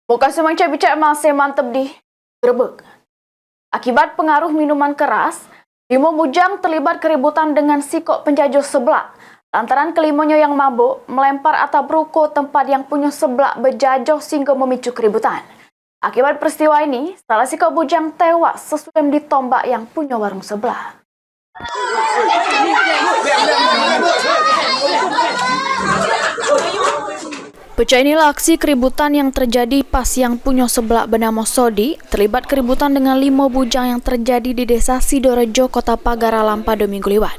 Muka semangca bicak masih mantap di Grebek. Akibat pengaruh minuman keras, 5 bujang terlibat keributan dengan sikok penjajah sebelah. Lantaran kelimanya yang mabuk melempar atap ruko tempat yang punya sebelah berjajah sehingga memicu keributan. Akibat peristiwa ini, salah sikok bujang tewas sesudah ditombak yang punya warung sebelah. Pecah inilah aksi keributan yang terjadi pas yang punya sebelah bernama Sodi terlibat keributan dengan 5 bujang yang terjadi di desa Sidorejo, Kota Pagaralam pada minggu lewat.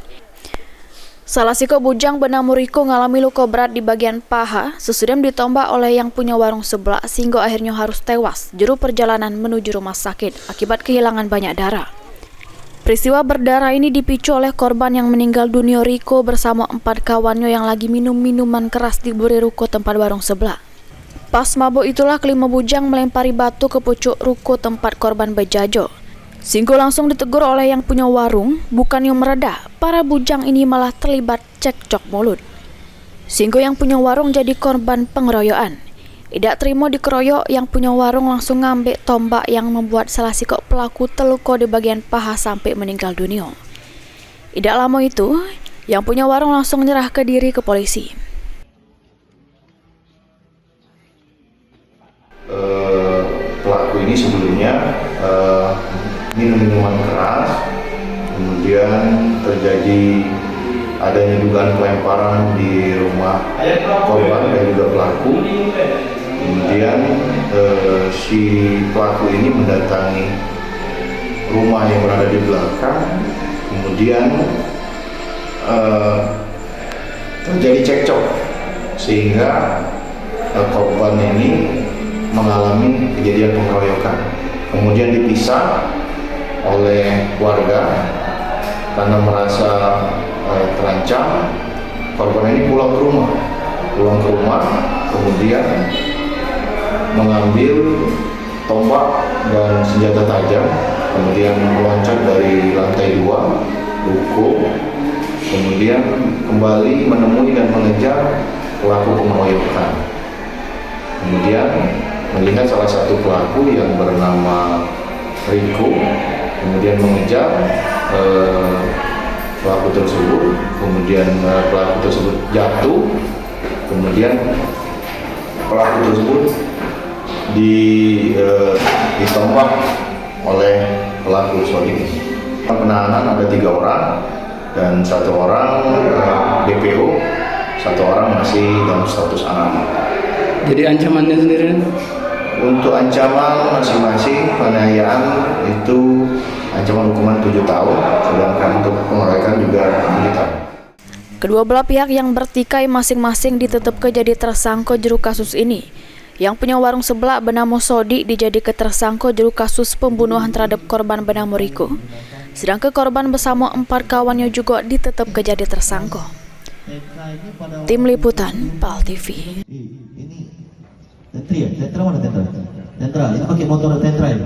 Salah sikok bujang bernama Riko mengalami luka berat di bagian paha sesudah ditombak oleh yang punya warung sebelah sehingga akhirnya harus tewas juru perjalanan menuju rumah sakit akibat kehilangan banyak darah. Peristiwa berdarah ini dipicu oleh korban yang meninggal dunia Riko bersama 4 kawannya yang lagi minum minuman keras di buri ruko tempat warung sebelah. Pas mabuk itulah kelima bujang melempari batu ke pucuk ruko tempat korban berjajo. Singgo langsung ditegur oleh yang punya warung, bukannya meredah, para bujang ini malah terlibat cekcok mulut. Singgo yang punya warung jadi korban pengeroyokan. Tidak terima dikeroyok, yang punya warung langsung ngambil tombak yang membuat salah sikok pelaku terluka di bagian paha sampai meninggal dunia. Tidak lama itu, yang punya warung langsung menyerahkan diri ke polisi. Pelaku ini sebelumnya minum minuman keras, kemudian terjadi adanya dugaan pelemparan di rumah korban dan juga pelaku. Kemudian si pelaku ini mendatangi rumah yang berada di belakang, kemudian terjadi cekcok sehingga korban ini mengalami kejadian pengeroyokan. Kemudian dipisah oleh warga karena merasa terancam. Korban ini pulang ke rumah, kemudian mengambil tombak dan senjata tajam, kemudian meloncat dari lantai 2 ruko, kemudian kembali menemui dan mengejar pelaku pengeroyokan. Kemudian melihat salah satu pelaku yang bernama Riko, kemudian mengejar pelaku tersebut, kemudian pelaku tersebut jatuh, kemudian pelaku tersebut ditombak oleh pelaku Sodi. Penahanan ada 3 orang dan 1 orang DPO, 1 orang masih dalam status aman. Jadi ancamannya sendiri? Untuk ancaman masing-masing penganiayaan itu ancaman hukuman 7 tahun, sedangkan untuk pengeroyokan juga 7 tahun. Kedua belah pihak yang bertikai masing-masing ditetapkan jadi tersangka juru kasus ini. Yang punya warung sebelah bernama Sodi dijadikan tersangka juru kasus pembunuhan terhadap korban bernama Riko. Sedangkan korban bersama 4 kawannya juga ditetapkan jadi tersangka. Tim Liputan PAL TV. Tentra mana Tentra? Tentra, ini pakai motor Tentra ya?